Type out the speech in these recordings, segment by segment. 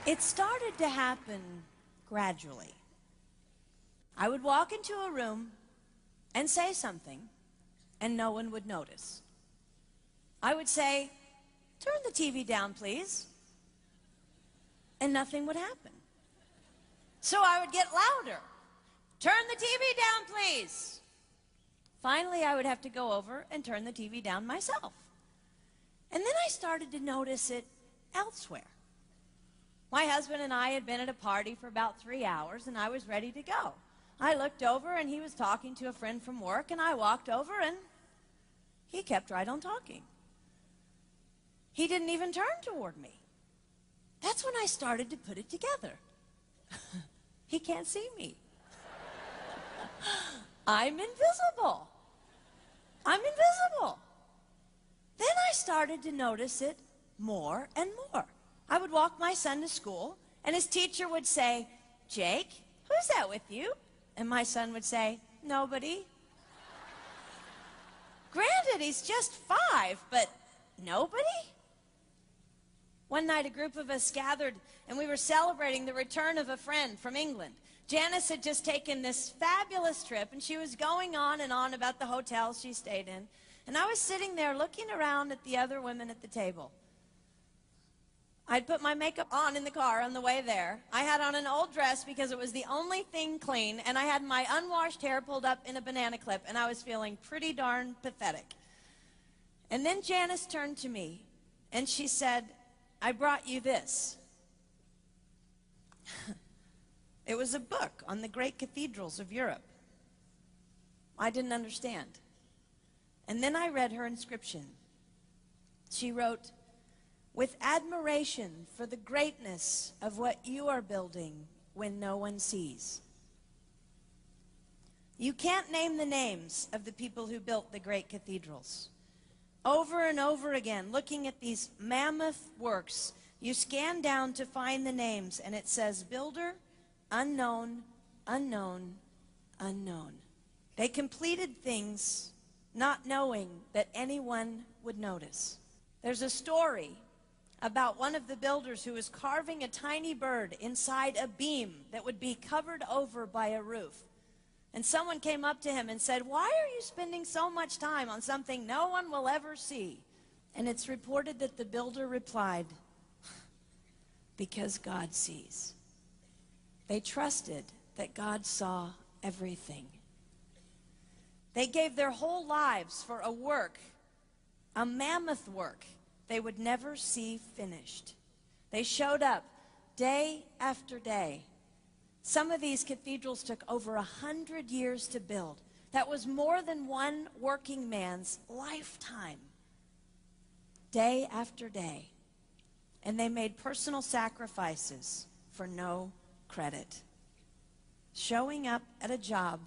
It started to happen gradually. I would walk into a room and say something, and no one would notice. I would say, "Turn the TV down, please," and nothing would happen. So I would get louder. "Turn the TV down, please." Finally, I would have to go over and turn the TV down myself. And then I started to notice it elsewhere. My husband and I had been at a party for about 3 hours, and I was ready to go. I looked over, and he was talking to a friend from work, and I walked over, and he kept right on talking. He didn't even turn toward me. That's when I started to put it together. He can't see me. I'm invisible. I'm invisible. Then I started to notice it more and more. I would walk my son to school, and his teacher would say, "Jake, who's that with you?" And my son would say, "Nobody." Granted, he's just 5, but nobody? One night, a group of us gathered, and we were celebrating the return of a friend from England. Janice had just taken this fabulous trip, and she was going on and on about the hotel she stayed in. And I was sitting there looking around at the other women at the table. I'd put my makeup on in the car on the way there. I had on an old dress because it was the only thing clean, and I had my unwashed hair pulled up in a banana clip, and I was feeling pretty darn pathetic. And then Janice turned to me, and she said, "I brought you this." It was a book on the great cathedrals of Europe. I didn't understand. And then I read her inscription. She wrote, "With admiration for the greatness of what you are building when no one sees." You can't name the names of the people who built the great cathedrals. Over and over again, looking at these mammoth works, you scan down to find the names, and it says, "Builder, unknown, unknown, unknown." They completed things not knowing that anyone would notice. There's a story about one of the builders who was carving a tiny bird inside a beam that would be covered over by a roof. And someone came up to him and said, "Why are you spending so much time on something no one will ever see?" And it's reported that the builder replied, "Because God sees." They trusted that God saw everything. They gave their whole lives for a work, a mammoth work they would never see finished. They showed up day after day. Some of these cathedrals took over 100 years to build. That was more than one working man's lifetime. Day after day. And they made personal sacrifices for no credit. Showing up at a job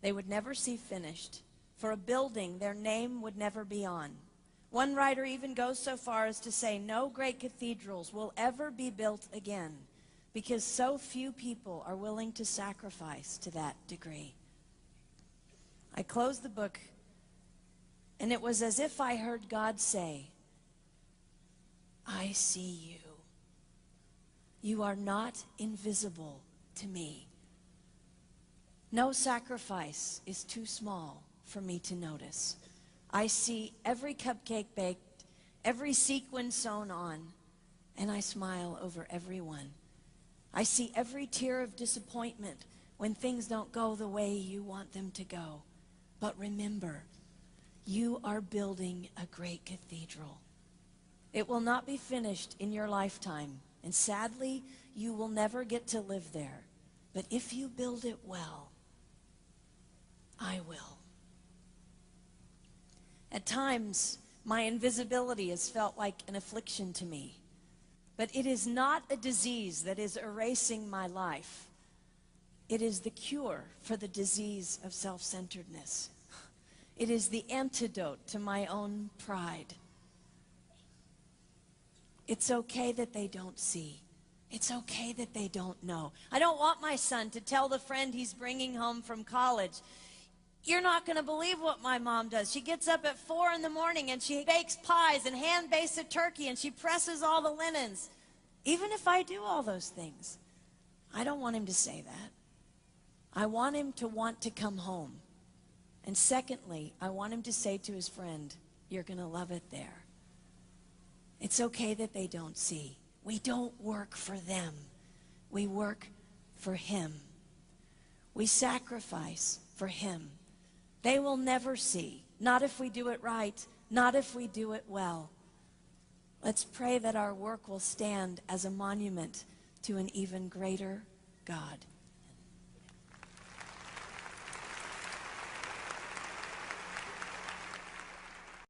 they would never see finished, for a building their name would never be on. One writer even goes so far as to say no great cathedrals will ever be built again because so few people are willing to sacrifice to that degree. I closed the book, and it was as if I heard God say, "I see you. You are not invisible to me. No sacrifice is too small for me to notice. I see every cupcake baked, every sequin sewn on, and I smile over every one. I see every tear of disappointment when things don't go the way you want them to go. But remember, you are building a great cathedral. It will not be finished in your lifetime, and sadly, you will never get to live there. But if you build it well, I will." At times, my invisibility has felt like an affliction to me. But it is not a disease that is erasing my life. It is the cure for the disease of self-centeredness. It is the antidote to my own pride. It's okay that they don't see. It's okay that they don't know. I don't want my son to tell the friend he's bringing home from college, "You're not going to believe what my mom does. She gets up at 4 in the morning and she bakes pies and hand bakes a turkey and she presses all the linens." Even if I do all those things, I don't want him to say that. I want him to want to come home. And secondly, I want him to say to his friend, you're going to love it there. It's okay that they don't see. We don't work for them. We work for him. We sacrifice for him. They will never see. Not if we do it right. Not if we do it well. Let's pray that our work will stand as a monument to an even greater God.